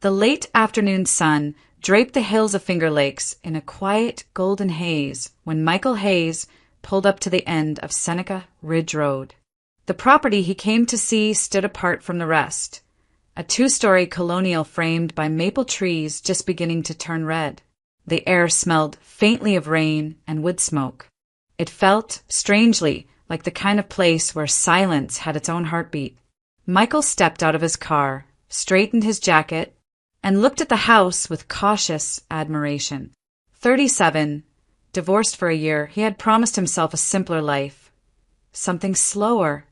The late afternoon sun draped the hills of Finger Lakes in a quiet golden haze when Michael Hayes pulled up to the end of Seneca Ridge Road. The property he came to see stood apart from the rest, a two-story colonial framed by maple trees just beginning to turn red. The air smelled faintly of rain and wood smoke. It felt, strangely, like the kind of place where silence had its own heartbeat. Michael stepped out of his car, straightened his jacket, and looked at the house with cautious admiration. 37, divorced for a year, he had promised himself a simpler life. Something slower,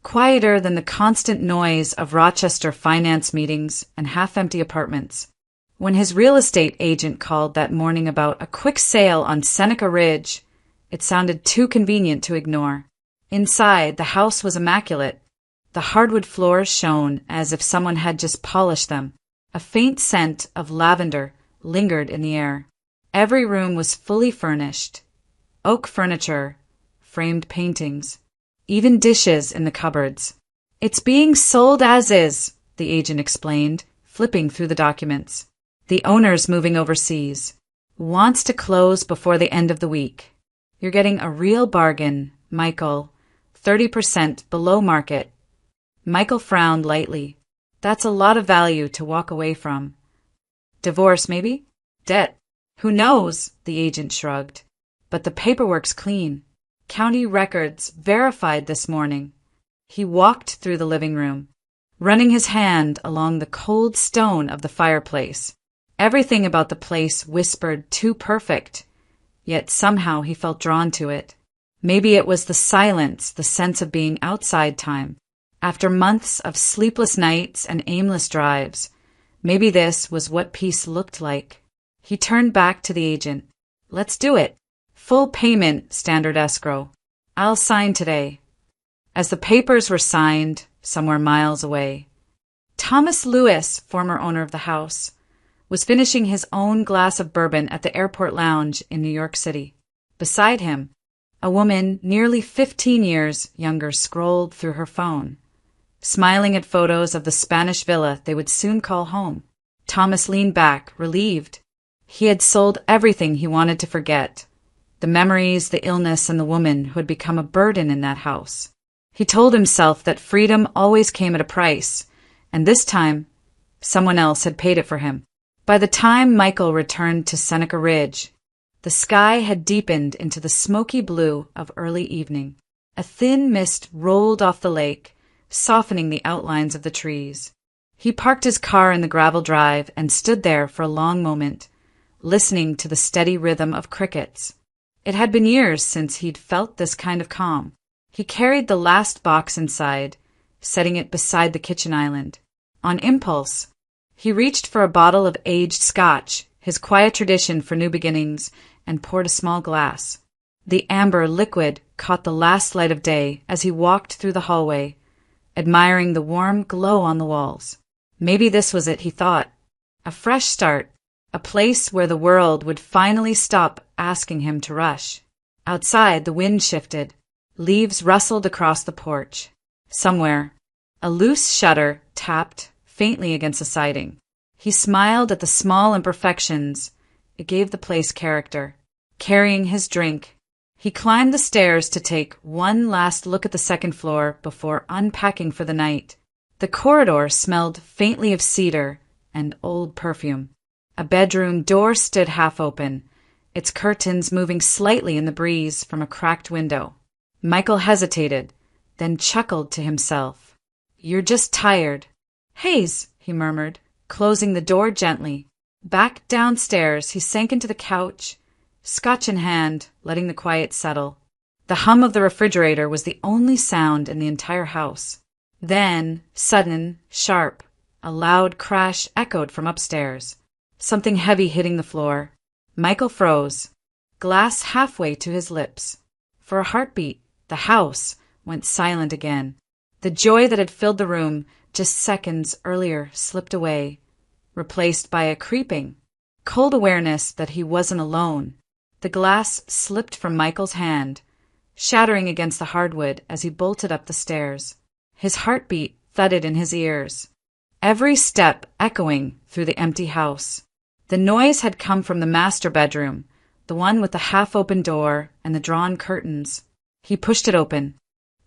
quieter than the constant noise of Rochester finance meetings and half-empty apartments. When his real estate agent called that morning about a quick sale on Seneca Ridge, it sounded too convenient to ignore. Inside, the house was immaculate. The hardwood floors shone as if someone had just polished them. A faint scent of lavender lingered in the air. Every room was fully furnished. Oak furniture, framed paintings, even dishes in the cupboards. "It's being sold as is," the agent explained, flipping through the documents. "The owner's moving overseas. Wants to close before the end of the week. You're getting a real bargain, Michael. 30% below market." Michael frowned lightly. That's a lot of value to walk away from. Divorce, maybe? Debt? Who knows? The agent shrugged. But the paperwork's clean. County records verified this morning. He walked through the living room, running his hand along the cold stone of the fireplace. Everything about the place whispered too perfect, yet somehow he felt drawn to it. Maybe it was the silence, the sense of being outside time. After months of sleepless nights and aimless drives, maybe this was what peace looked like. He turned back to the agent. "Let's do it. Full payment, standard escrow. I'll sign today." As the papers were signed, somewhere miles away, Thomas Lewis, former owner of the house, was finishing his own glass of bourbon at the airport lounge in New York City. Beside him, a woman nearly 15 years younger scrolled through her phone, smiling at photos of the Spanish villa they would soon call home. Thomas leaned back, relieved. He had sold everything he wanted to forget, the memories, the illness, and the woman who had become a burden in that house. He told himself that freedom always came at a price, and this time, someone else had paid it for him. By the time Michael returned to Seneca Ridge, the sky had deepened into the smoky blue of early evening. A thin mist rolled off the lake, softening the outlines of the trees. He parked his car in the gravel drive and stood there for a long moment, listening to the steady rhythm of crickets. It had been years since he'd felt this kind of calm. He carried the last box inside, setting it beside the kitchen island. On impulse, he reached for a bottle of aged scotch, his quiet tradition for new beginnings, and poured a small glass. The amber liquid caught the last light of day as he walked through the hallway, admiring the warm glow on the walls. Maybe this was it, he thought. A fresh start, a place where the world would finally stop asking him to rush. Outside, the wind shifted. Leaves rustled across the porch. Somewhere, a loose shutter tapped faintly against the siding. He smiled at the small imperfections. It gave the place character. Carrying his drink, he climbed the stairs to take one last look at the second floor before unpacking for the night. The corridor smelled faintly of cedar and old perfume. A bedroom door stood half open, its curtains moving slightly in the breeze from a cracked window. Michael hesitated, then chuckled to himself. "You're just tired." "Hayes," he murmured, closing the door gently. Back downstairs, he sank into the couch, scotch in hand, letting the quiet settle. The hum of the refrigerator was the only sound in the entire house. Then, sudden, sharp, a loud crash echoed from upstairs. Something heavy hitting the floor. Michael froze, glass halfway to his lips. For a heartbeat, the house went silent again. The joy that had filled the room just seconds earlier slipped away, replaced by a creeping, cold awareness that he wasn't alone. The glass slipped from Michael's hand, shattering against the hardwood as he bolted up the stairs. His heartbeat thudded in his ears. every step echoing through the empty house. The noise had come from the master bedroom, the one with the half-open door and the drawn curtains. He pushed it open.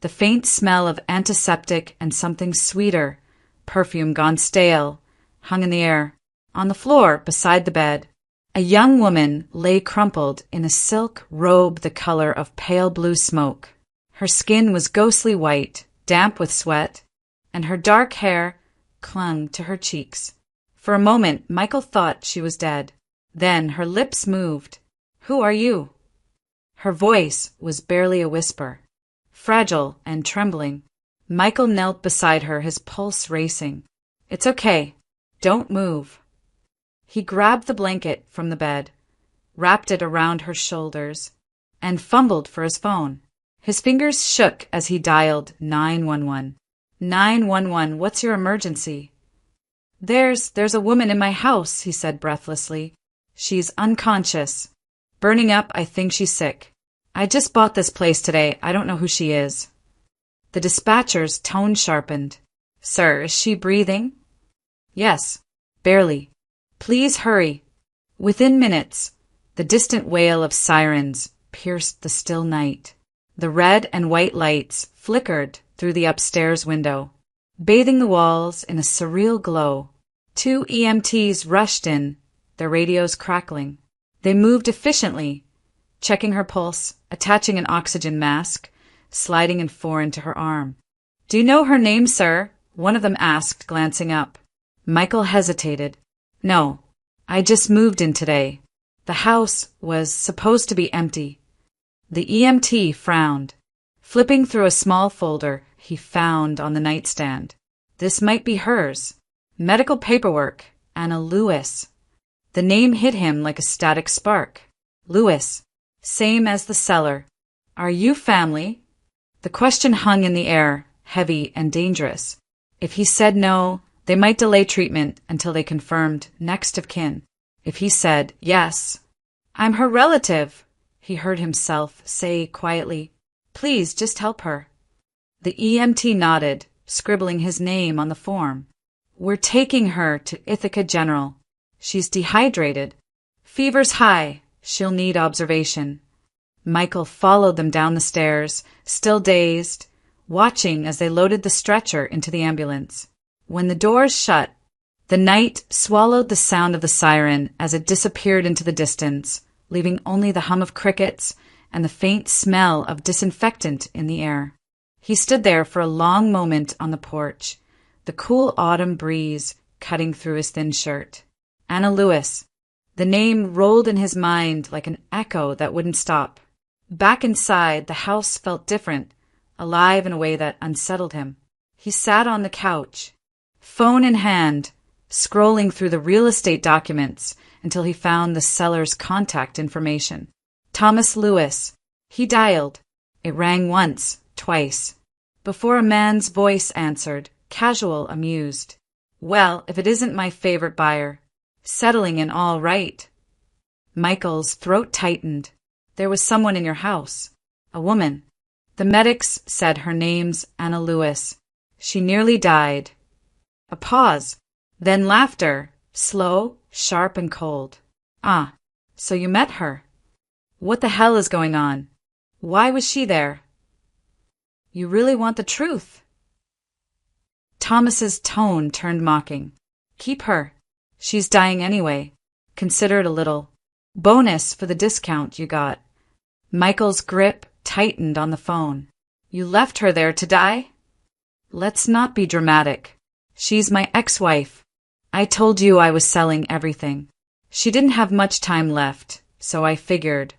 The faint smell of antiseptic and something sweeter, perfume gone stale, hung in the air. On the floor beside the bed, a young woman lay crumpled in a silk robe the color of pale blue smoke. Her skin was ghostly white, damp with sweat, and her dark hair clung to her cheeks. For a moment, Michael thought she was dead. Then her lips moved. "Who are you?" Her voice was barely a whisper, fragile and trembling. Michael knelt beside her, his pulse racing. "It's okay. Don't move." He grabbed the blanket from the bed, wrapped it around her shoulders, and fumbled for his phone. His fingers shook as he dialed 911. 911, what's your emergency? There's a woman in my house, he said breathlessly. She's unconscious. Burning up, I think she's sick. I just bought this place today. I don't know who she is. The dispatcher's tone sharpened. Sir, is she breathing? Yes, barely. Please hurry. Within minutes, the distant wail of sirens pierced the still night. The red and white lights flickered through the upstairs window, bathing the walls in a surreal glow. 2 EMTs rushed in, their radios crackling. They moved efficiently, checking her pulse, attaching an oxygen mask, sliding an 4 into her arm. Do you know her name, sir? One of them asked, glancing up. Michael hesitated. No, I just moved in today. The house was supposed to be empty. The EMT frowned, flipping through a small folder he found on the nightstand. This might be hers. Medical paperwork. Anna Lewis. The name hit him like a static spark. Lewis. Same as the seller. Are you family? The question hung in the air, heavy and dangerous. If he said no, they might delay treatment until they confirmed next of kin. If he said yes, I'm her relative, he heard himself say quietly. Please just help her. The EMT nodded, scribbling his name on the form. We're taking her to Ithaca General. She's dehydrated. Fever's high. She'll need observation. Michael followed them down the stairs, still dazed, watching as they loaded the stretcher into the ambulance. When the doors shut, the night swallowed the sound of the siren as it disappeared into the distance, leaving only the hum of crickets and the faint smell of disinfectant in the air. He stood there for a long moment on the porch, the cool autumn breeze cutting through his thin shirt. Anna Lewis. The name rolled in his mind like an echo that wouldn't stop. Back inside, the house felt different, alive in a way that unsettled him. He sat on the couch, phone in hand, scrolling through the real estate documents until he found the seller's contact information. Thomas Lewis. He dialed. It rang once, twice, before a man's voice answered, casual, amused. Well, if it isn't my favorite buyer. Settling in all right. Michael's throat tightened. There was someone in your house. A woman. The medics said her name's Anna Lewis. She nearly died. A pause. Then laughter, slow, sharp, and cold. Ah, so you met her. What the hell is going on? Why was she there? You really want the truth? Thomas's tone turned mocking. Keep her. She's dying anyway. Consider it a little bonus for the discount you got. Michael's grip tightened on the phone. You left her there to die? Let's not be dramatic. She's my ex-wife. I told you I was selling everything. She didn't have much time left, so I figured,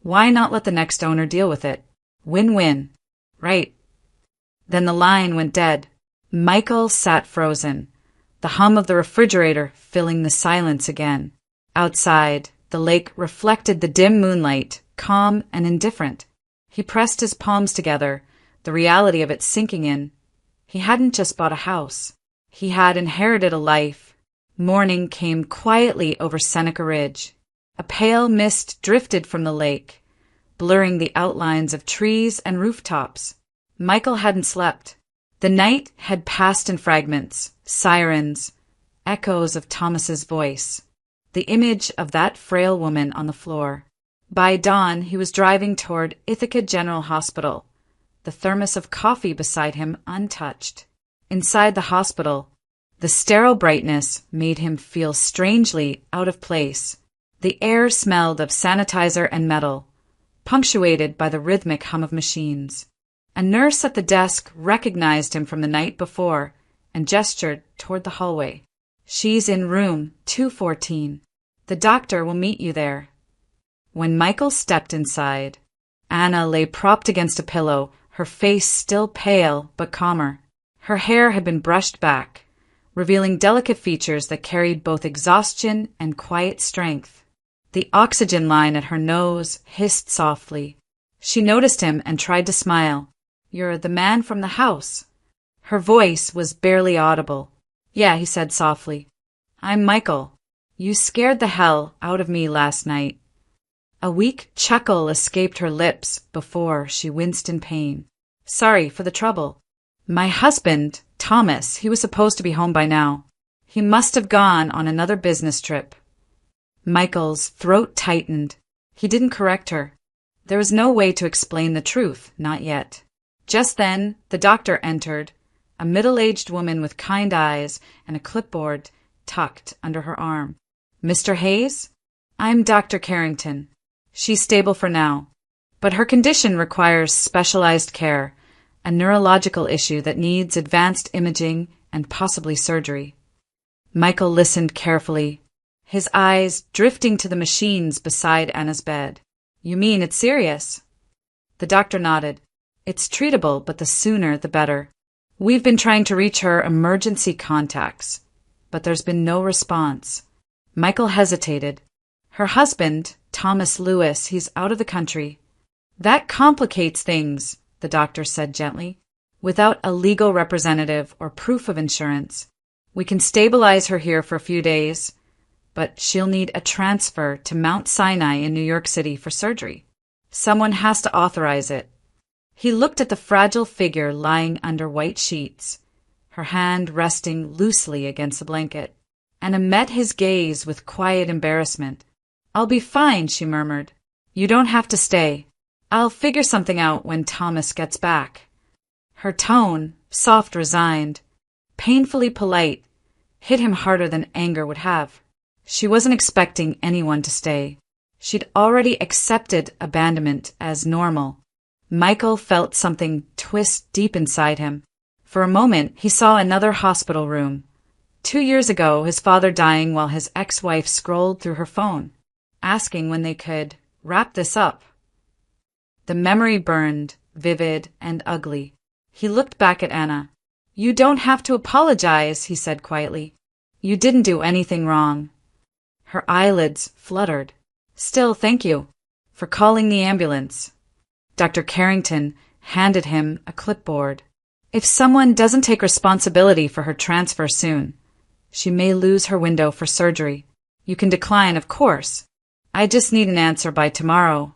why not let the next owner deal with it? Win-win. Right. Then the line went dead. Michael sat frozen, the hum of the refrigerator filling the silence again. Outside, the lake reflected the dim moonlight, calm and indifferent. He pressed his palms together, the reality of it sinking in. He hadn't just bought a house. He had inherited a life. Morning came quietly over Seneca Ridge. A pale mist drifted from the lake, blurring the outlines of trees and rooftops. Michael hadn't slept. The night had passed in fragments, sirens, echoes of Thomas's voice, the image of that frail woman on the floor. By dawn, he was driving toward Ithaca General Hospital, the thermos of coffee beside him untouched. Inside the hospital, the sterile brightness made him feel strangely out of place. The air smelled of sanitizer and metal, punctuated by the rhythmic hum of machines. A nurse at the desk recognized him from the night before and gestured toward the hallway. "She's in room 214. The doctor will meet you there." When Michael stepped inside, Anna lay propped against a pillow, her face still pale but calmer. Her hair had been brushed back, revealing delicate features that carried both exhaustion and quiet strength. The oxygen line at her nose hissed softly. She noticed him and tried to smile. "You're the man from the house." Her voice was barely audible. "Yeah," he said softly. "I'm Michael. You scared the hell out of me last night." A weak chuckle escaped her lips before she winced in pain. "Sorry for the trouble. My husband, Thomas, he was supposed to be home by now. He must have gone on another business trip." Michael's throat tightened. He didn't correct her. There was no way to explain the truth, not yet. Just then, the doctor entered, a middle-aged woman with kind eyes and a clipboard tucked under her arm. "Mr. Hayes? I'm Dr. Carrington. She's stable for now, but her condition requires specialized care, a neurological issue that needs advanced imaging and possibly surgery." Michael listened carefully, his eyes drifting to the machines beside Anna's bed. "You mean it's serious?" The doctor nodded. "It's treatable, but the sooner the better. We've been trying to reach her emergency contacts, but there's been no response." Michael hesitated. "Her husband, Thomas Lewis, he's out of the country." "That complicates things," the doctor said gently. "Without a legal representative or proof of insurance, we can stabilize her here for a few days, but she'll need a transfer to Mount Sinai in New York City for surgery. Someone has to authorize it." He looked at the fragile figure lying under white sheets, her hand resting loosely against the blanket. Anna met his gaze with quiet embarrassment. "I'll be fine," she murmured. "You don't have to stay. I'll figure something out when Thomas gets back." Her tone, soft, resigned, painfully polite, hit him harder than anger would have. She wasn't expecting anyone to stay. She'd already accepted abandonment as normal. Michael felt something twist deep inside him. For a moment, he saw another hospital room. 2 years ago, his father dying while his ex-wife scrolled through her phone, asking when they could wrap this up. The memory burned, vivid and ugly. He looked back at Anna. "You don't have to apologize," he said quietly. "You didn't do anything wrong." Her eyelids fluttered. "Still, thank you for calling the ambulance." Dr. Carrington handed him a clipboard. "If someone doesn't take responsibility for her transfer soon, she may lose her window for surgery. You can decline, of course. I just need an answer by tomorrow."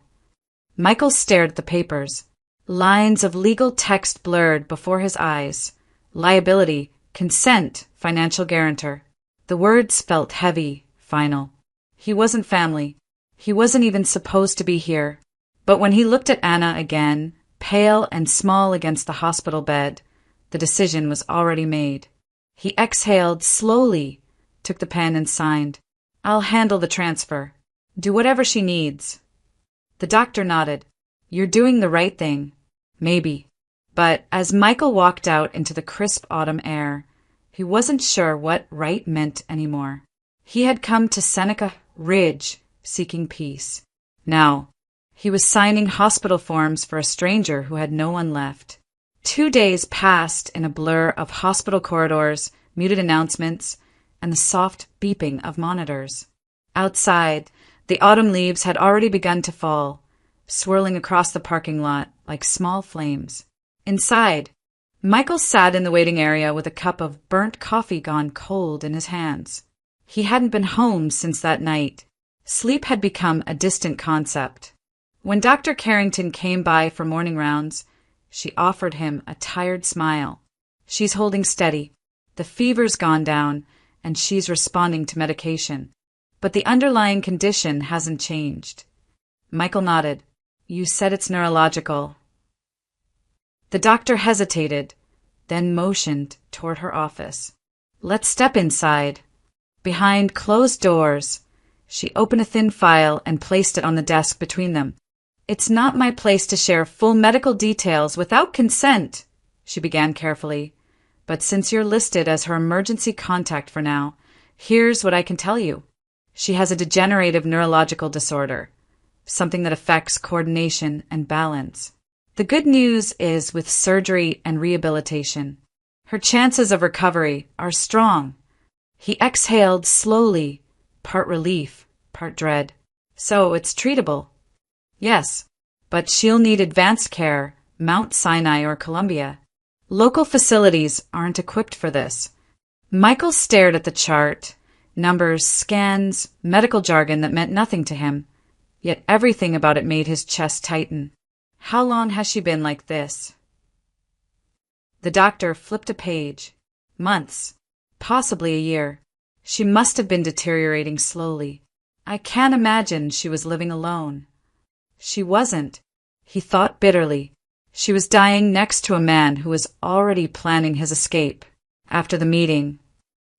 Michael stared at the papers. Lines of legal text blurred before his eyes. Liability, consent, financial guarantor. The words felt heavy, final. He wasn't family. He wasn't even supposed to be here. But when he looked at Anna again, pale and small against the hospital bed, the decision was already made. He exhaled slowly, took the pen and signed. "I'll handle the transfer. Do whatever she needs." The doctor nodded. "You're doing the right thing." Maybe. But as Michael walked out into the crisp autumn air, he wasn't sure what right meant anymore. He had come to Seneca Ridge seeking peace. Now, he was signing hospital forms for a stranger who had no one left. 2 days passed in a blur of hospital corridors, muted announcements, and the soft beeping of monitors. Outside, the autumn leaves had already begun to fall, swirling across the parking lot like small flames. Inside, Michael sat in the waiting area with a cup of burnt coffee gone cold in his hands. He hadn't been home since that night. Sleep had become a distant concept. When Dr. Carrington came by for morning rounds, she offered him a tired smile. She's holding steady. The fever's gone down, and she's responding to medication. But the underlying condition hasn't changed. Michael nodded. You said it's neurological. The doctor hesitated, then motioned toward her office. Let's step inside. Behind closed doors, she opened a thin file and placed it on the desk between them. It's not my place to share full medical details without consent, she began carefully. But since you're listed as her emergency contact for now, here's what I can tell you. She has a degenerative neurological disorder, something that affects coordination and balance. The good news is with surgery and rehabilitation, her chances of recovery are strong. He exhaled slowly, part relief, part dread. So it's treatable. Yes, but she'll need advanced care, Mount Sinai or Columbia. Local facilities aren't equipped for this. Michael stared at the chart, numbers, scans, medical jargon that meant nothing to him, yet everything about it made his chest tighten. How long has she been like this? The doctor flipped a page. Months, possibly a year. She must have been deteriorating slowly. I can't imagine she was living alone. She wasn't, he thought bitterly. She was dying next to a man who was already planning his escape. After the meeting,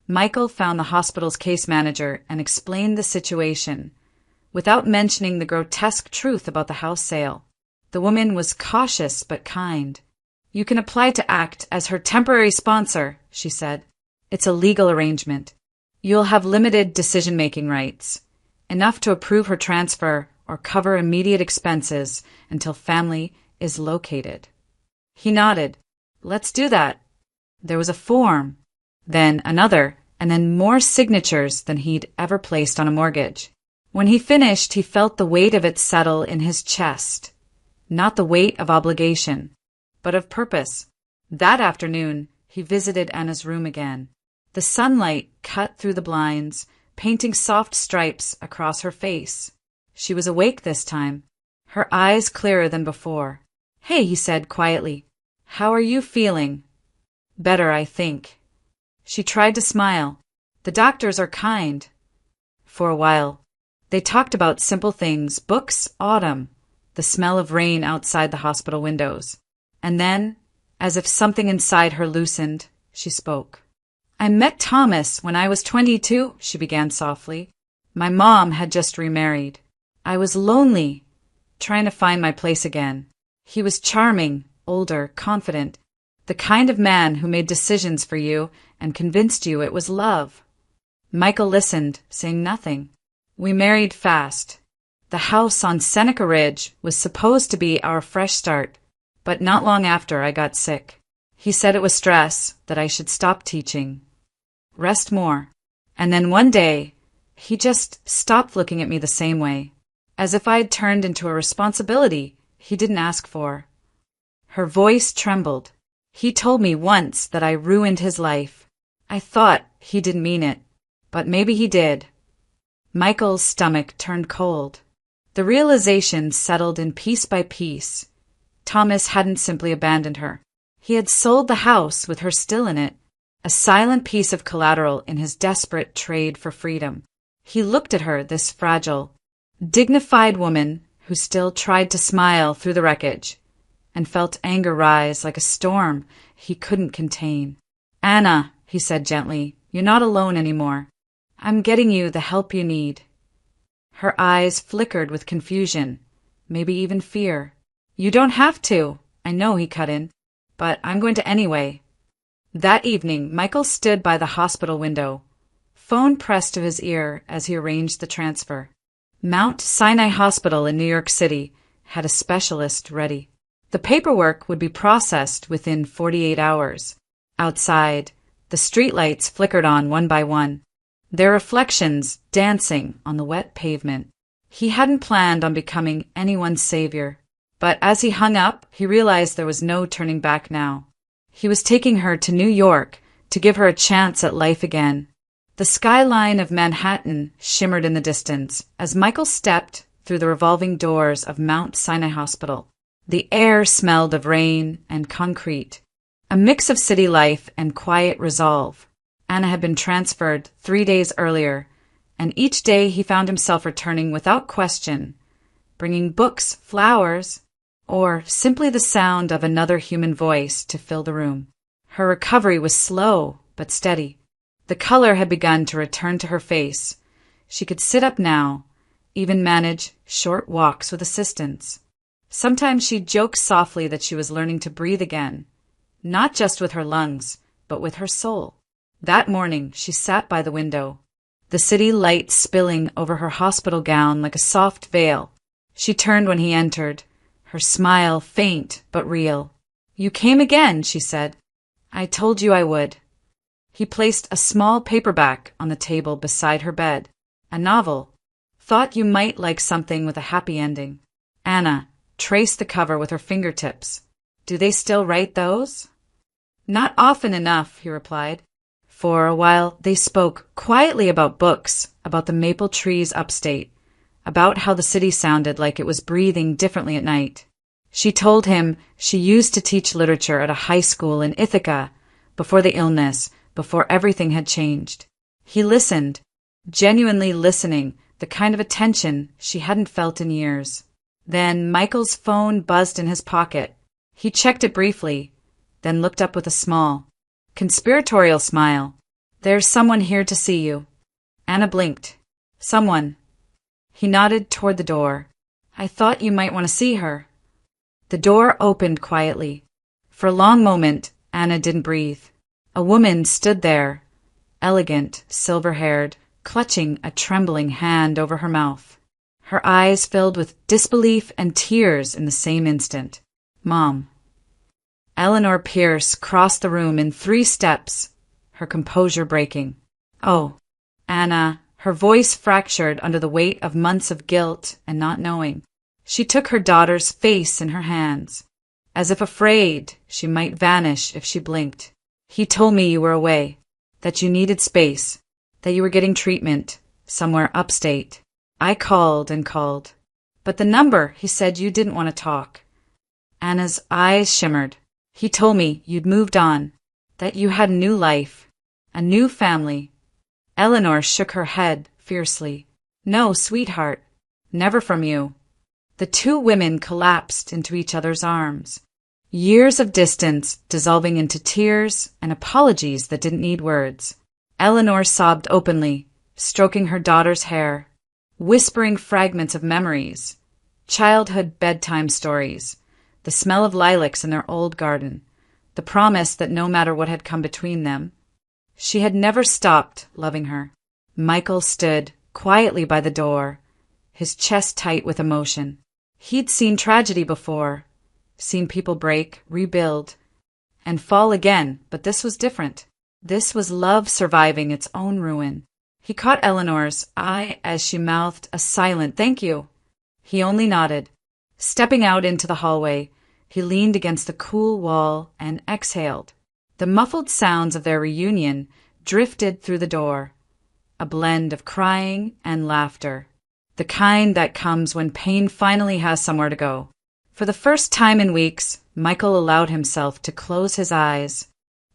Michael found the hospital's case manager and explained the situation, without mentioning the grotesque truth about the house sale. The woman was cautious but kind. You can apply to act as her temporary sponsor, she said. It's a legal arrangement. You'll have limited decision-making rights, enough to approve her transfer or cover immediate expenses until family is located. He nodded. Let's do that. There was a form, then another, and then more signatures than he'd ever placed on a mortgage. When he finished, he felt the weight of it settle in his chest. Not the weight of obligation, but of purpose. That afternoon, he visited Anna's room again. The sunlight cut through the blinds, painting soft stripes across her face. She was awake this time, her eyes clearer than before. Hey, he said quietly. How are you feeling? Better, I think. She tried to smile. The doctors are kind. For a while, they talked about simple things, books, autumn, the smell of rain outside the hospital windows. And then, as if something inside her loosened, she spoke. I met Thomas when I was 22, she began softly. My mom had just remarried. I was lonely, trying to find my place again. He was charming, older, confident, the kind of man who made decisions for you and convinced you it was love. Michael listened, saying nothing. We married fast. The house on Seneca Ridge was supposed to be our fresh start, but not long after I got sick. He said it was stress, that I should stop teaching. Rest more. And then one day, he just stopped looking at me the same way, as if I'd turned into a responsibility he didn't ask for. Her voice trembled. He told me once that I ruined his life. I thought he didn't mean it, but maybe he did. Michael's stomach turned cold. The realization settled in piece by piece. Thomas hadn't simply abandoned her. He had sold the house with her still in it, a silent piece of collateral in his desperate trade for freedom. He looked at her, this fragile, dignified woman who still tried to smile through the wreckage, and felt anger rise like a storm he couldn't contain. Anna, he said gently, you're not alone anymore. I'm getting you the help you need. Her eyes flickered with confusion, maybe even fear. You don't have to, I know, he cut in, but I'm going to anyway. That evening, Michael stood by the hospital window, phone pressed to his ear as he arranged the transfer. Mount Sinai Hospital in New York City had a specialist ready. The paperwork would be processed within 48 hours. Outside, the streetlights flickered on one by one, their reflections dancing on the wet pavement. He hadn't planned on becoming anyone's savior, but as he hung up, he realized there was no turning back now. He was taking her to New York to give her a chance at life again. The skyline of Manhattan shimmered in the distance as Michael stepped through the revolving doors of Mount Sinai Hospital. The air smelled of rain and concrete, A mix of city life and quiet resolve. Anna had been transferred 3 days earlier, and each day he found himself returning without question, bringing books, flowers, or simply the sound of another human voice to fill the room. Her recovery was slow but steady. The color had begun to return to her face. She could sit up now, even manage short walks with assistance. Sometimes she'd joke softly that she was learning to breathe again, not just with her lungs, but with her soul. That morning she sat by the window, the city light spilling over her hospital gown like a soft veil. She turned when he entered, her smile faint but real. "You came again," she said. "I told you I would." He placed a small paperback on the table beside her bed. "A novel. Thought you might like something with a happy ending." Anna traced the cover with her fingertips. "Do they still write those?" "Not often enough," he replied. For a while they spoke quietly about books, about the maple trees upstate, about how the city sounded like it was breathing differently at night. She told him she used to teach literature at a high school in Ithaca before the illness, before everything had changed. He listened, genuinely listening, the kind of attention she hadn't felt in years. Then Michael's phone buzzed in his pocket. He checked it briefly, then looked up with a small, conspiratorial smile. "There's someone here to see you." Anna blinked. "Someone." He nodded toward the door. "I thought you might want to see her." The door opened quietly. For a long moment, Anna didn't breathe. A woman stood there, elegant, silver-haired, clutching a trembling hand over her mouth. Her eyes filled with disbelief and tears in the same instant. "Mom." Eleanor Pierce crossed the room in 3 steps, her composure breaking. "Oh." Anna, her voice fractured under the weight of months of guilt and not knowing. She took her daughter's face in her hands, as if afraid she might vanish if she blinked. "He told me you were away, that you needed space, that you were getting treatment somewhere upstate. I called and called. But the number, he said you didn't want to talk." Anna's eyes shimmered. "He told me you'd moved on, that you had a new life, a new family." Eleanor shook her head fiercely. "No, sweetheart, never from you." The 2 women collapsed into each other's arms. Years of distance dissolving into tears and apologies that didn't need words. Eleanor sobbed openly, stroking her daughter's hair, whispering fragments of memories, childhood bedtime stories, the smell of lilacs in their old garden, the promise that no matter what had come between them, she had never stopped loving her. Michael stood quietly by the door, his chest tight with emotion. He'd seen tragedy before, seen people break, rebuild, and fall again, but this was different. This was love surviving its own ruin. He caught Eleanor's eye as she mouthed a silent "thank you." He only nodded. Stepping out into the hallway, he leaned against the cool wall and exhaled. The muffled sounds of their reunion drifted through the door, a blend of crying and laughter, the kind that comes when pain finally has somewhere to go. For the first time in weeks, Michael allowed himself to close his eyes,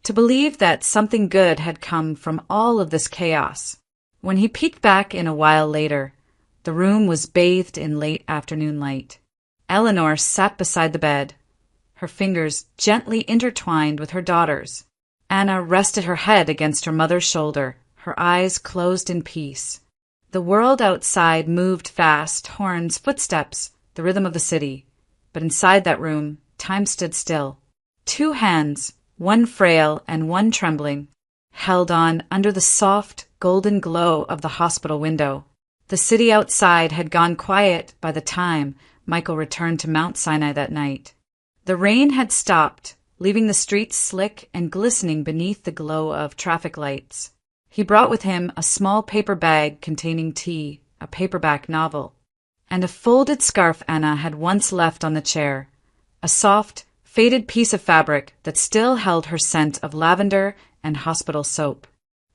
to believe that something good had come from all of this chaos. When he peeked back in a while later, the room was bathed in late afternoon light. Eleanor sat beside the bed, her fingers gently intertwined with her daughter's. Anna rested her head against her mother's shoulder, her eyes closed in peace. The world outside moved fast, horns, footsteps, the rhythm of the city. But inside that room, time stood still. 2 hands, one frail and one trembling, held on under the soft, golden glow of the hospital window. The city outside had gone quiet by the time Michael returned to Mount Sinai that night. The rain had stopped, leaving the streets slick and glistening beneath the glow of traffic lights. He brought with him a small paper bag containing tea, a paperback novel, and a folded scarf Anna had once left on the chair, a soft, faded piece of fabric that still held her scent of lavender and hospital soap.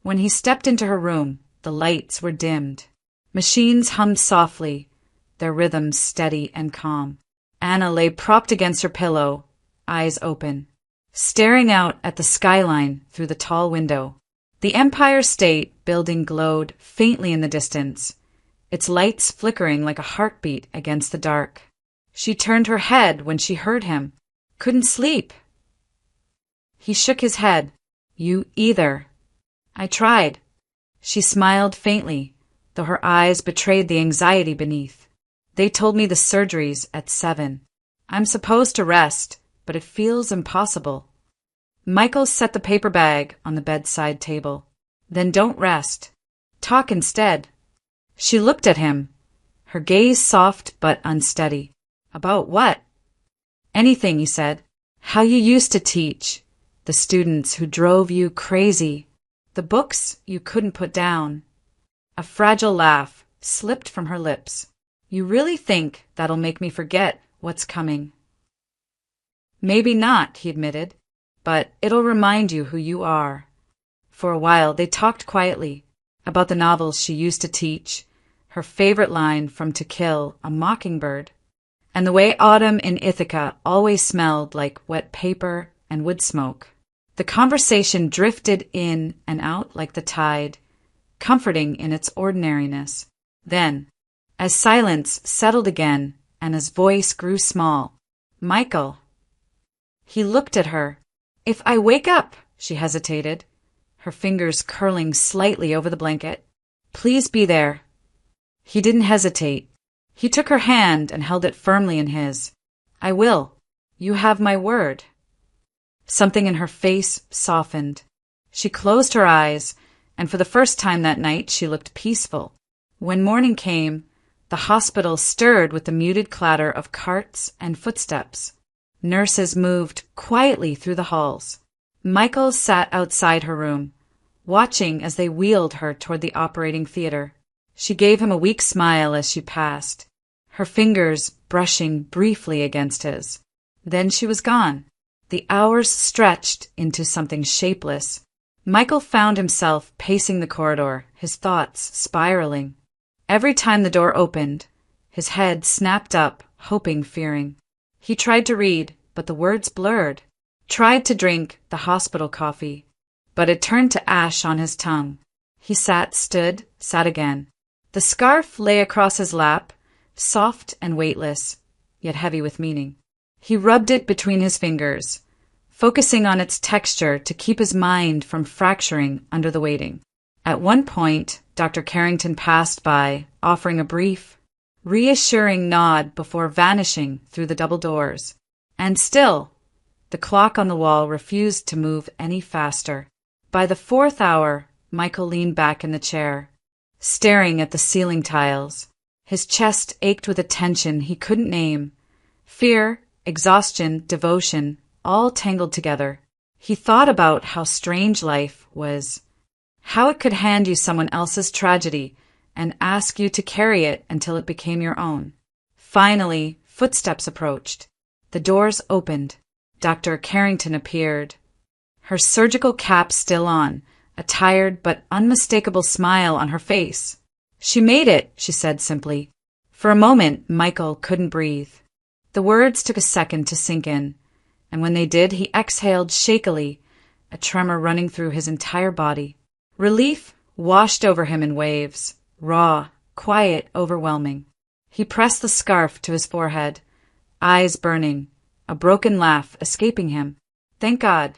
When he stepped into her room, the lights were dimmed. Machines hummed softly, their rhythms steady and calm. Anna lay propped against her pillow, eyes open. staring out at the skyline through the tall window. The Empire State Building glowed faintly in the distance, its lights flickering like a heartbeat against the dark. She turned her head when she heard him. Couldn't sleep. He shook his head. You either. I tried. She smiled faintly, though her eyes betrayed the anxiety beneath. They told me the surgery's at 7. I'm supposed to rest, but it feels impossible. Michael set the paper bag on the bedside table. Then don't rest. Talk instead. She looked at him, her gaze soft but unsteady. About what? Anything, he said. How you used to teach. The students who drove you crazy. The books you couldn't put down. A fragile laugh slipped from her lips. You really think that'll make me forget what's coming? Maybe not, he admitted, but it'll remind you who you are. For a while they talked quietly about the novels she used to teach, her favorite line from To Kill a Mockingbird, and the way autumn in Ithaca always smelled like wet paper and wood smoke. The conversation drifted in and out like the tide, comforting in its ordinariness. Then, as silence settled again and his voice grew small, Michael. He looked at her. If I wake up, she hesitated, her fingers curling slightly over the blanket. Please be there. He didn't hesitate. He took her hand and held it firmly in his. I will. You have my word. Something in her face softened. She closed her eyes, and for the first time that night she looked peaceful. When morning came, the hospital stirred with the muted clatter of carts and footsteps. Nurses moved quietly through the halls. Michael sat outside her room, watching as they wheeled her toward the operating theater. She gave him a weak smile as she passed, her fingers brushing briefly against his. Then she was gone. The hours stretched into something shapeless. Michael found himself pacing the corridor, his thoughts spiraling. Every time the door opened, his head snapped up, hoping, fearing. He tried to read, but the words blurred. Tried to drink the hospital coffee, but it turned to ash on his tongue. He sat again. The scarf lay across his lap, soft and weightless, yet heavy with meaning. He rubbed it between his fingers, focusing on its texture to keep his mind from fracturing under the weighting. At one point, Dr. Carrington passed by, offering a brief, reassuring nod before vanishing through the double doors. And still, the clock on the wall refused to move any faster. By the 4th hour, Michael leaned back in the chair, staring at the ceiling tiles. His chest ached with a tension he couldn't name. Fear, exhaustion, devotion, all tangled together. He thought about how strange life was, how it could hand you someone else's tragedy and ask you to carry it until it became your own. Finally, footsteps approached. The doors opened. Dr. Carrington appeared, her surgical cap still on, a tired but unmistakable smile on her face. She made it, she said simply. For a moment, Michael couldn't breathe. The words took a second to sink in, and when they did, he exhaled shakily, a tremor running through his entire body. Relief washed over him in waves, raw, quiet, overwhelming. He pressed the scarf to his forehead, eyes burning, a broken laugh escaping him. Thank God.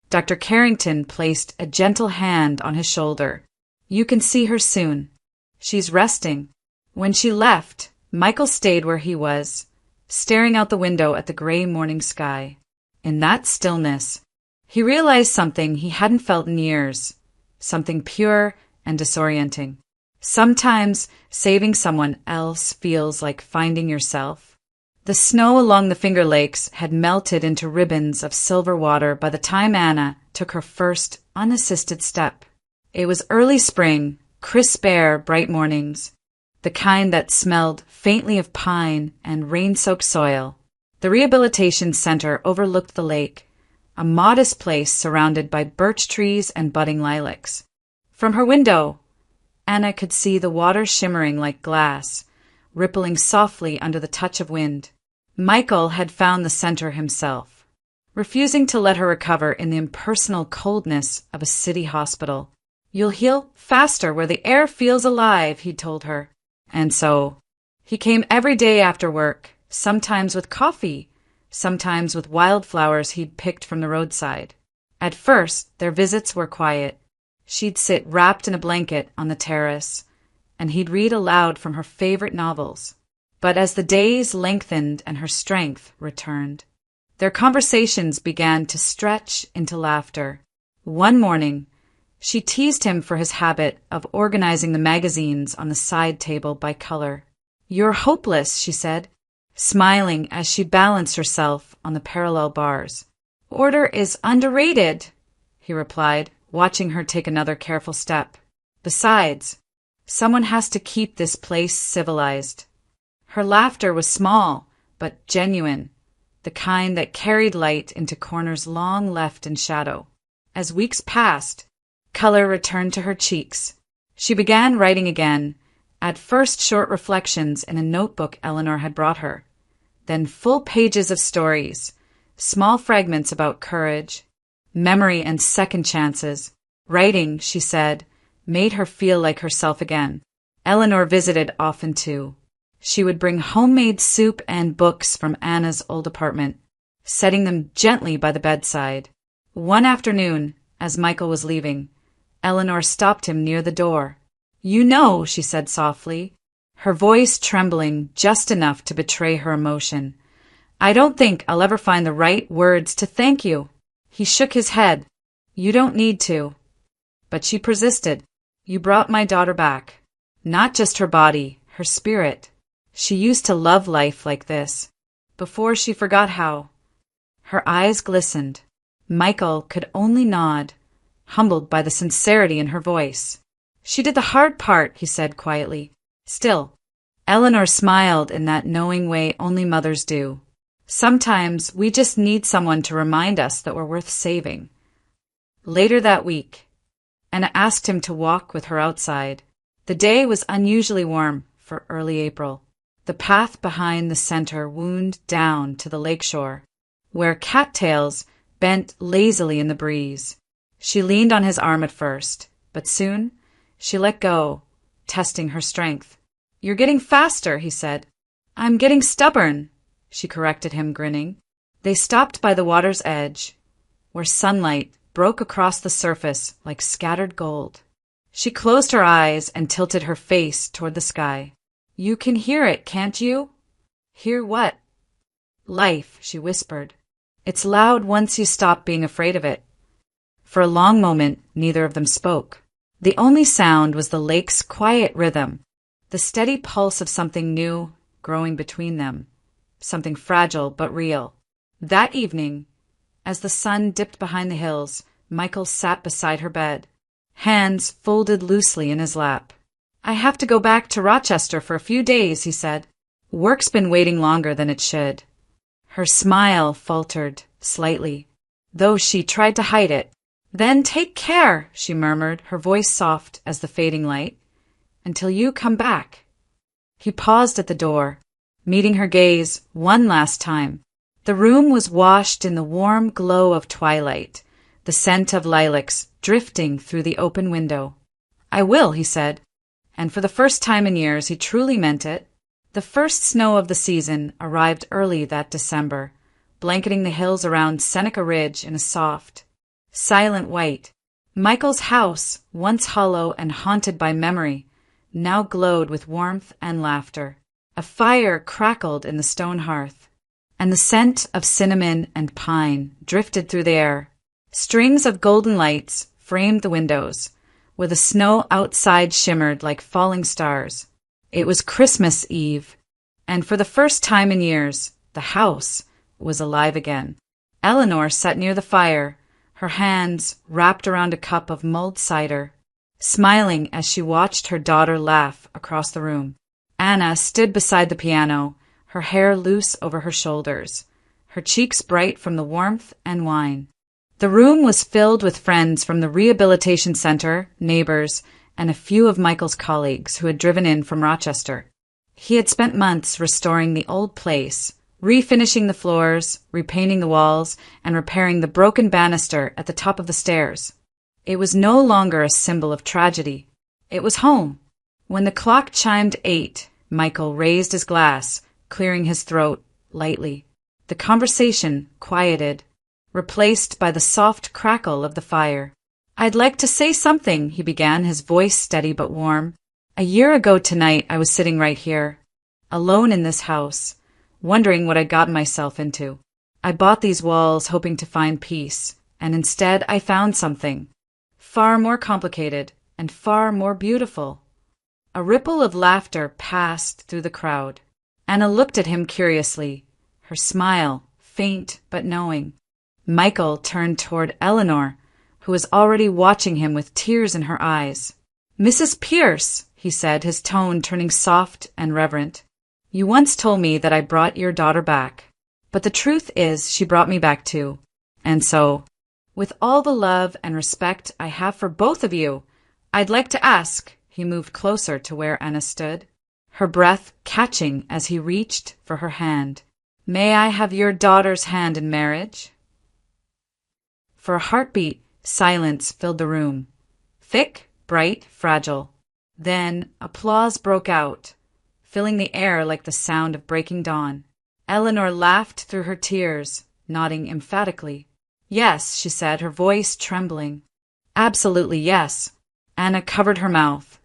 Dr. Carrington placed a gentle hand on his shoulder. You can see her soon. She's resting. When she left, Michael stayed where he was, staring out the window at the gray morning sky. In that stillness, he realized something he hadn't felt in years, something pure and disorienting. Sometimes saving someone else feels like finding yourself. The snow along the Finger Lakes had melted into ribbons of silver water by the time Anna took her first unassisted step. It was early spring, crisp air, bright mornings, the kind that smelled faintly of pine and rain-soaked soil. The rehabilitation center overlooked the lake, a modest place surrounded by birch trees and budding lilacs. From her window, Anna could see the water shimmering like glass, rippling softly under the touch of wind. Michael had found the center himself. refusing to let her recover in the impersonal coldness of a city hospital. "You'll heal faster where the air feels alive," he told her. And so, he came every day after work, sometimes with coffee, sometimes with wildflowers he'd picked from the roadside. At first, their visits were quiet. She'd sit wrapped in a blanket on the terrace, and he'd read aloud from her favorite novels. But as the days lengthened and her strength returned, their conversations began to stretch into laughter. One morning, she teased him for his habit of organizing the magazines on the side table by color. "You're hopeless," she said, smiling as she balanced herself on the parallel bars. "Order is underrated," he replied, watching her take another careful step. "Besides, someone has to keep this place civilized." Her laughter was small, but genuine, the kind that carried light into corners long left in shadow. As weeks passed, color returned to her cheeks. She began writing again, at first short reflections in a notebook Eleanor had brought her, then full pages of stories, small fragments about courage, memory, and second chances. Writing, she said, made her feel like herself again. Eleanor visited often too. She would bring homemade soup and books from Anna's old apartment, setting them gently by the bedside. One afternoon, as Michael was leaving, Eleanor stopped him near the door. "You know," she said softly, her voice trembling just enough to betray her emotion, "I don't think I'll ever find the right words to thank you." He shook his head. "You don't need to." But she persisted. "You brought my daughter back. Not just her body, her spirit. She used to love life like this, before she forgot how." Her eyes glistened. Michael could only nod, humbled by the sincerity in her voice. "She did the hard part," he said quietly. Still, Eleanor smiled in that knowing way only mothers do. Sometimes we just need someone to remind us that we're worth saving. Later that week, Anna asked him to walk with her outside. The day was unusually warm for early April. The path behind the center wound down to the lakeshore, where cattails bent lazily in the breeze. She leaned on his arm at first, but soon she let go, testing her strength. "You're getting faster," he said. "I'm getting stubborn," she corrected him, grinning. They stopped by the water's edge, where sunlight broke across the surface like scattered gold. She closed her eyes and tilted her face toward the sky. "You can hear it, can't you?" "Hear what?" "Life," she whispered. "It's loud once you stop being afraid of it." For a long moment, neither of them spoke. The only sound was the lake's quiet rhythm, the steady pulse of something new growing between them, something fragile but real. That evening, as the sun dipped behind the hills, Michael sat beside her bed, hands folded loosely in his lap. "I have to go back to Rochester for a few days," he said. "Work's been waiting longer than it should." Her smile faltered slightly, though she tried to hide it. "Then take care," she murmured, her voice soft as the fading light, "until you come back." He paused at the door, meeting her gaze one last time. The room was washed in the warm glow of twilight, the scent of lilacs drifting through the open window. "I will," he said, and for the first time in years he truly meant it. The first snow of the season arrived early that December, blanketing the hills around Seneca Ridge in a soft, silent white. Michael's house, once hollow and haunted by memory, now glowed with warmth and laughter. A fire crackled in the stone hearth, and the scent of cinnamon and pine drifted through the air. Strings of golden lights framed the windows, where the snow outside shimmered like falling stars. It was Christmas Eve, and for the first time in years, the house was alive again. Eleanor sat near the fire, her hands wrapped around a cup of mulled cider, smiling as she watched her daughter laugh across the room. Anna stood beside the piano, her hair loose over her shoulders, her cheeks bright from the warmth and wine. The room was filled with friends from the rehabilitation center, neighbors, and a few of Michael's colleagues who had driven in from Rochester. He had spent months restoring the old place, refinishing the floors, repainting the walls, and repairing the broken banister at the top of the stairs. It was no longer a symbol of tragedy. It was home. When the clock chimed 8, Michael raised his glass, clearing his throat lightly. The conversation quieted, replaced by the soft crackle of the fire. "I'd like to say something," he began, his voice steady but warm. "A year ago tonight I was sitting right here, alone in this house, wondering what I'd gotten myself into. I bought these walls hoping to find peace, and instead I found something far more complicated and far more beautiful." A ripple of laughter passed through the crowd. Anna looked at him curiously, her smile faint but knowing. Michael turned toward Eleanor, who was already watching him with tears in her eyes. "Mrs. Pierce," he said, his tone turning soft and reverent, "you once told me that I brought your daughter back. But the truth is she brought me back too. And so, with all the love and respect I have for both of you, I'd like to ask," he moved closer to where Anna stood, her breath catching as he reached for her hand, "may I have your daughter's hand in marriage?" For a heartbeat, silence filled the room. Thick, bright, fragile. Then applause broke out, filling the air like the sound of breaking dawn. Eleanor laughed through her tears, nodding emphatically. "Yes," she said, her voice trembling. "Absolutely yes." Anna covered her mouth,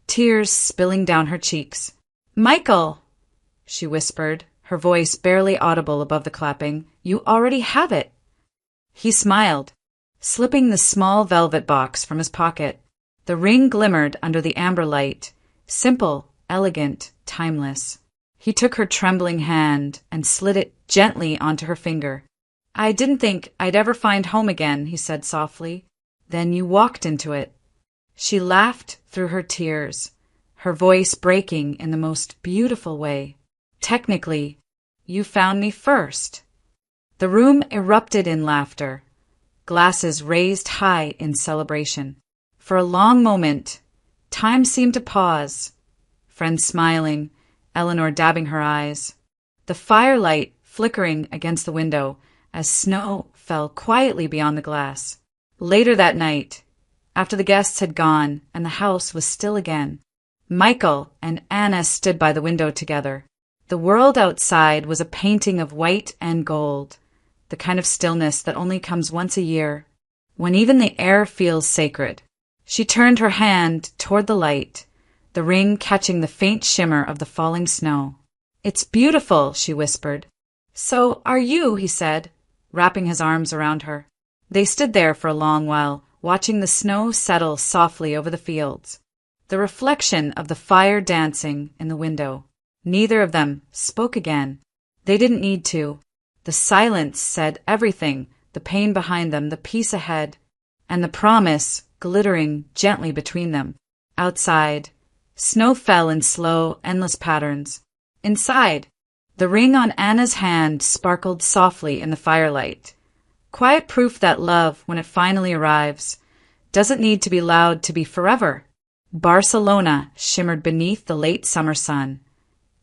tears spilling down her cheeks. "Michael," she whispered, her voice barely audible above the clapping, "you already have it." He smiled, slipping the small velvet box from his pocket. The ring glimmered under the amber light, simple, elegant, timeless. He took her trembling hand and slid it gently onto her finger. "I didn't think I'd ever find home again," he said softly. "Then you walked into it." She laughed through her tears, her voice breaking in the most beautiful way. "Technically, you found me first." The room erupted in laughter, glasses raised high in celebration. For a long moment, time seemed to pause, friends smiling, Eleanor dabbing her eyes, the firelight flickering against the window as snow fell quietly beyond the glass. Later that night, after the guests had gone and the house was still again, Michael and Anna stood by the window together. The world outside was a painting of white and gold, the kind of stillness that only comes once a year, when even the air feels sacred. She turned her hand toward the light, the ring catching the faint shimmer of the falling snow. "It's beautiful," she whispered. "So are you," he said, wrapping his arms around her. They stood there for a long while, watching the snow settle softly over the fields, the reflection of the fire dancing in the window. Neither of them spoke again. They didn't need to. The silence said everything, the pain behind them, the peace ahead, and the promise glittering gently between them. Outside, snow fell in slow, endless patterns. Inside, the ring on Anna's hand sparkled softly in the firelight. Quiet proof that love, when it finally arrives, doesn't need to be loud to be forever. Barcelona shimmered beneath the late summer sun,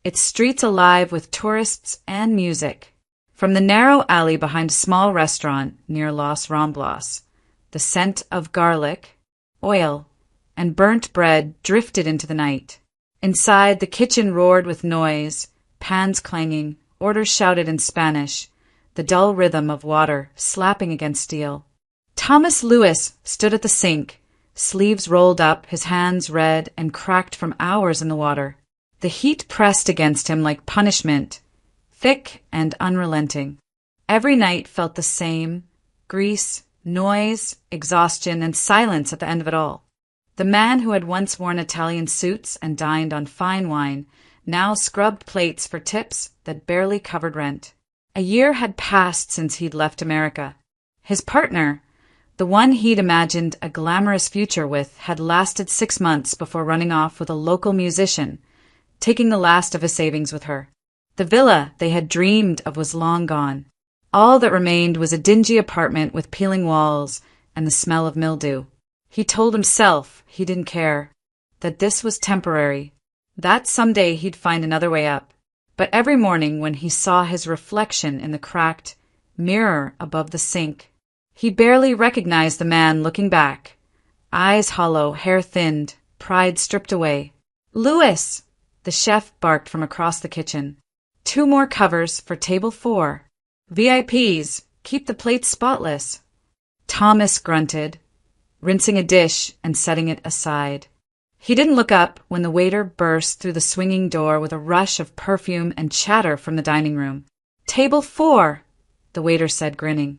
its streets alive with tourists and music. From the narrow alley behind a small restaurant near Los Ramblas, the scent of garlic, oil, and burnt bread drifted into the night. Inside, the kitchen roared with noise, pans clanging, orders shouted in Spanish, the dull rhythm of water slapping against steel. Thomas Lewis stood at the sink, sleeves rolled up, his hands red and cracked from hours in the water. The heat pressed against him like punishment, thick and unrelenting. Every night felt the same: grease, noise, exhaustion, and silence at the end of it all. The man who had once worn Italian suits and dined on fine wine now scrubbed plates for tips that barely covered rent. A year had passed since he'd left America. His partner, the one he'd imagined a glamorous future with, had lasted 6 months before running off with a local musician, taking the last of his savings with her. The villa they had dreamed of was long gone. All that remained was a dingy apartment with peeling walls and the smell of mildew. He told himself he didn't care, that this was temporary, that someday he'd find another way up. But every morning when he saw his reflection in the cracked mirror above the sink, he barely recognized the man looking back. Eyes hollow, hair thinned, pride stripped away. "Louis!" the chef barked from across the kitchen. "2 more covers for table 4. VIPs, keep the plates spotless." Thomas grunted, rinsing a dish and setting it aside. He didn't look up when the waiter burst through the swinging door with a rush of perfume and chatter from the dining room. "Table 4, the waiter said, grinning.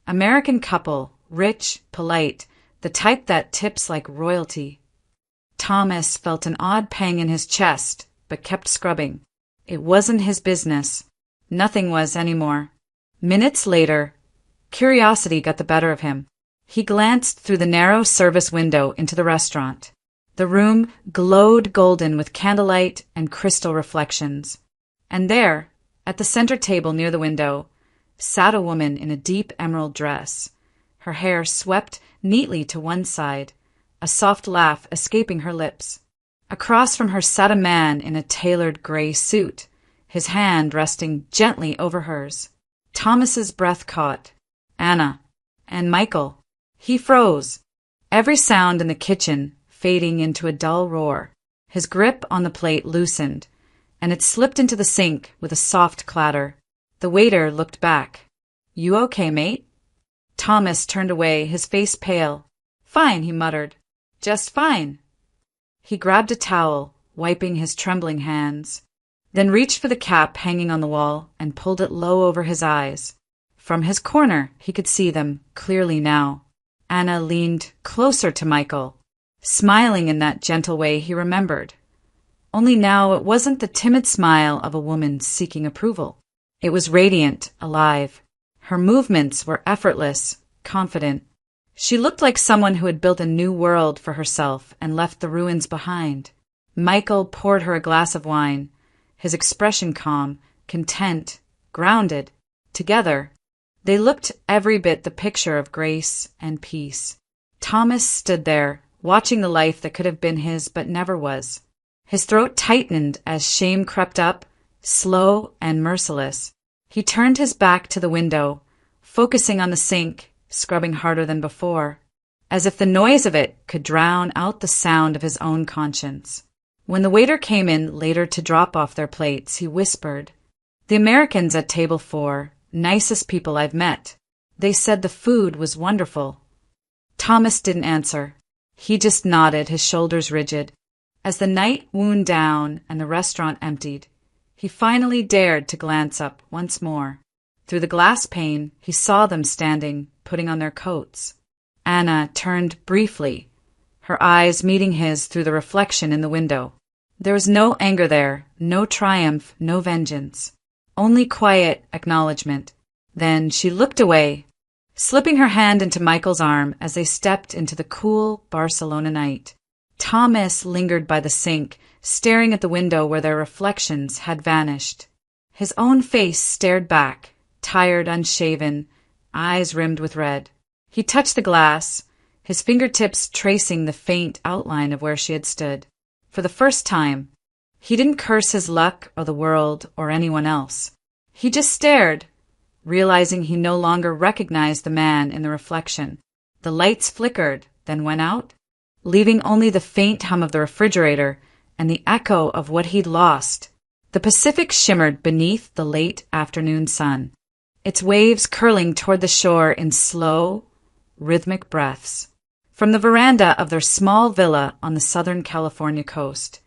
American couple, rich, polite, the type that tips like royalty. Thomas felt an odd pang in his chest, but kept scrubbing. It wasn't his business. Nothing was anymore. Minutes later, curiosity got the better of him. He glanced through the narrow service window into the restaurant. The room glowed golden with candlelight and crystal reflections. And there, at the center table near the window, sat a woman in a deep emerald dress, her hair swept neatly to one side, a soft laugh escaping her lips. Across from her sat a man in a tailored gray suit, his hand resting gently over hers. Thomas's breath caught. Anna. And Michael. He froze, every sound in the kitchen fading into a dull roar. His grip on the plate loosened, and it slipped into the sink with a soft clatter. The waiter looked back. "You okay, mate?" Thomas turned away, his face pale. "Fine," he muttered. "Just fine." He grabbed a towel, wiping his trembling hands, then reached for the cap hanging on the wall and pulled it low over his eyes. From his corner, he could see them clearly now. Anna leaned closer to Michael, smiling in that gentle way he remembered. Only now it wasn't the timid smile of a woman seeking approval. It was radiant, alive. Her movements were effortless, confident. She looked like someone who had built a new world for herself and left the ruins behind. Michael poured her a glass of wine, his expression calm, content, grounded. Together, they looked every bit the picture of grace and peace. Thomas stood there, watching the life that could have been his but never was. His throat tightened as shame crept up, slow and merciless. He turned his back to the window, focusing on the sink, scrubbing harder than before, as if the noise of it could drown out the sound of his own conscience. When the waiter came in later to drop off their plates, he whispered, "The Americans at table 4, nicest people I've met. They said the food was wonderful." Thomas didn't answer. He just nodded, his shoulders rigid. As the night wound down and the restaurant emptied, he finally dared to glance up once more. Through the glass pane, he saw them standing, putting on their coats. Anna turned briefly, her eyes meeting his through the reflection in the window. There was no anger there, no triumph, no vengeance. Only quiet acknowledgement. Then she looked away, slipping her hand into Michael's arm as they stepped into the cool Barcelona night. Thomas lingered by the sink, staring at the window where their reflections had vanished. His own face stared back, tired, unshaven, eyes rimmed with red. He touched the glass, his fingertips tracing the faint outline of where she had stood. For the first time, he didn't curse his luck or the world or anyone else. He just stared, realizing he no longer recognized the man in the reflection. The lights flickered, then went out, leaving only the faint hum of the refrigerator and the echo of what he'd lost. The Pacific shimmered beneath the late afternoon sun, its waves curling toward the shore in slow, rhythmic breaths. From the veranda of their small villa on the Southern California coast,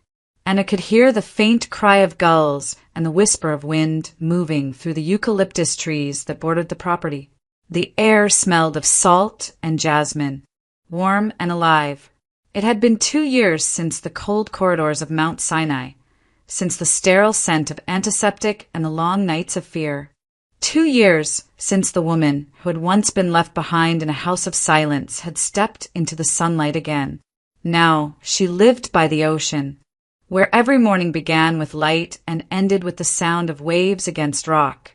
Anna could hear the faint cry of gulls and the whisper of wind moving through the eucalyptus trees that bordered the property. The air smelled of salt and jasmine, warm and alive. It had been 2 years since the cold corridors of Mount Sinai, since the sterile scent of antiseptic and the long nights of fear. 2 years since the woman who had once been left behind in a house of silence had stepped into the sunlight again. Now she lived by the ocean, where every morning began with light and ended with the sound of waves against rock,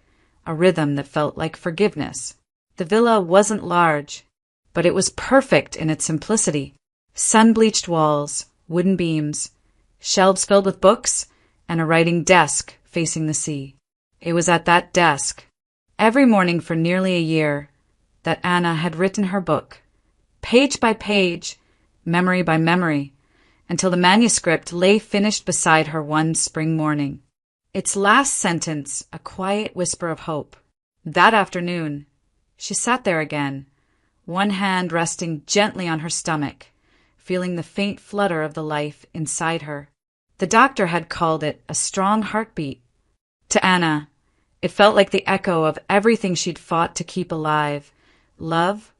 a rhythm that felt like forgiveness. The villa wasn't large, but it was perfect in its simplicity. Sun-bleached walls, wooden beams, shelves filled with books, and a writing desk facing the sea. It was at that desk, every morning for nearly a year, that Anna had written her book, page by page, memory by memory, until the manuscript lay finished beside her one spring morning. Its last sentence a quiet whisper of hope. That afternoon, she sat there again, one hand resting gently on her stomach, feeling the faint flutter of the life inside her. The doctor had called it a strong heartbeat. To Anna, it felt like the echo of everything she'd fought to keep alive: love,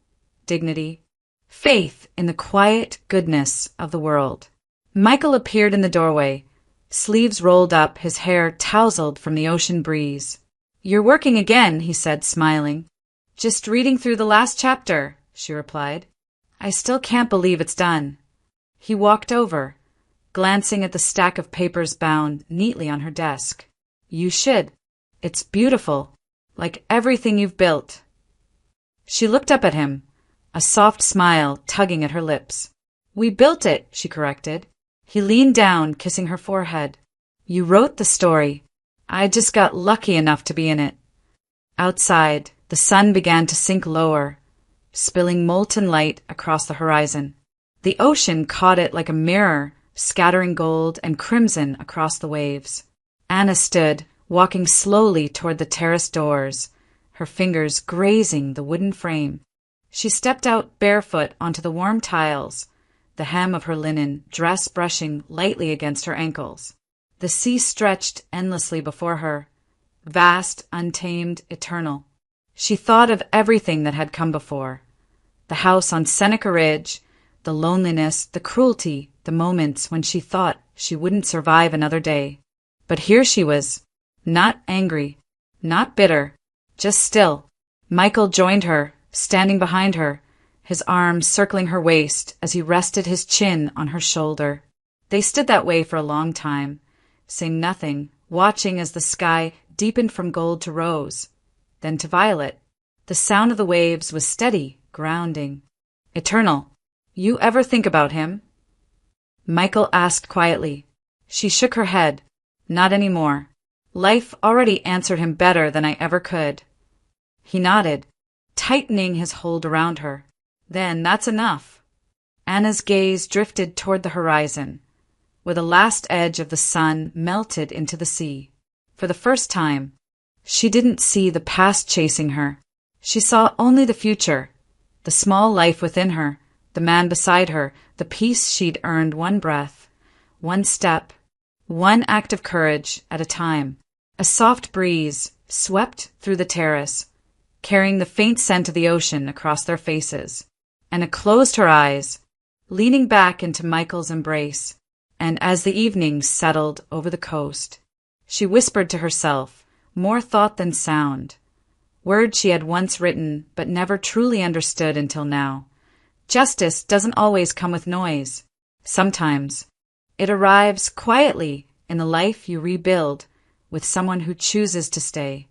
dignity, faith in the quiet goodness of the world. Michael appeared in the doorway, sleeves rolled up, his hair tousled from the ocean breeze. "You're working again," he said, smiling. "Just reading through the last chapter," she replied. "I still can't believe it's done." He walked over, glancing at the stack of papers bound neatly on her desk. "You should. It's beautiful, like everything you've built." She looked up at him, a soft smile tugging at her lips. "We built it," she corrected. He leaned down, kissing her forehead. "You wrote the story. I just got lucky enough to be in it." Outside, the sun began to sink lower, spilling molten light across the horizon. The ocean caught it like a mirror, scattering gold and crimson across the waves. Anna stood, walking slowly toward the terrace doors, her fingers grazing the wooden frame. She stepped out barefoot onto the warm tiles, the hem of her linen dress brushing lightly against her ankles. The sea stretched endlessly before her, vast, untamed, eternal. She thought of everything that had come before: the house on Seneca Ridge, the loneliness, the cruelty, the moments when she thought she wouldn't survive another day. But here she was, not angry, not bitter, just still. Michael joined her, standing behind her, his arms circling her waist as he rested his chin on her shoulder. They stood that way for a long time, saying nothing, watching as the sky deepened from gold to rose, then to violet. The sound of the waves was steady, grounding, eternal. "You ever think about him?" Michael asked quietly. She shook her head. "Not anymore. Life already answered him better than I ever could." He nodded, tightening his hold around her. "Then that's enough." Anna's gaze drifted toward the horizon, where the last edge of the sun melted into the sea. For the first time, she didn't see the past chasing her. She saw only the future, the small life within her, the man beside her, the peace she'd earned one breath, one step, one act of courage at a time. A soft breeze swept through the terrace, carrying the faint scent of the ocean across their faces. Anna closed her eyes, leaning back into Michael's embrace, and as the evening settled over the coast, she whispered to herself, more thought than sound, words she had once written but never truly understood until now. Justice doesn't always come with noise. Sometimes it arrives quietly in the life you rebuild with someone who chooses to stay.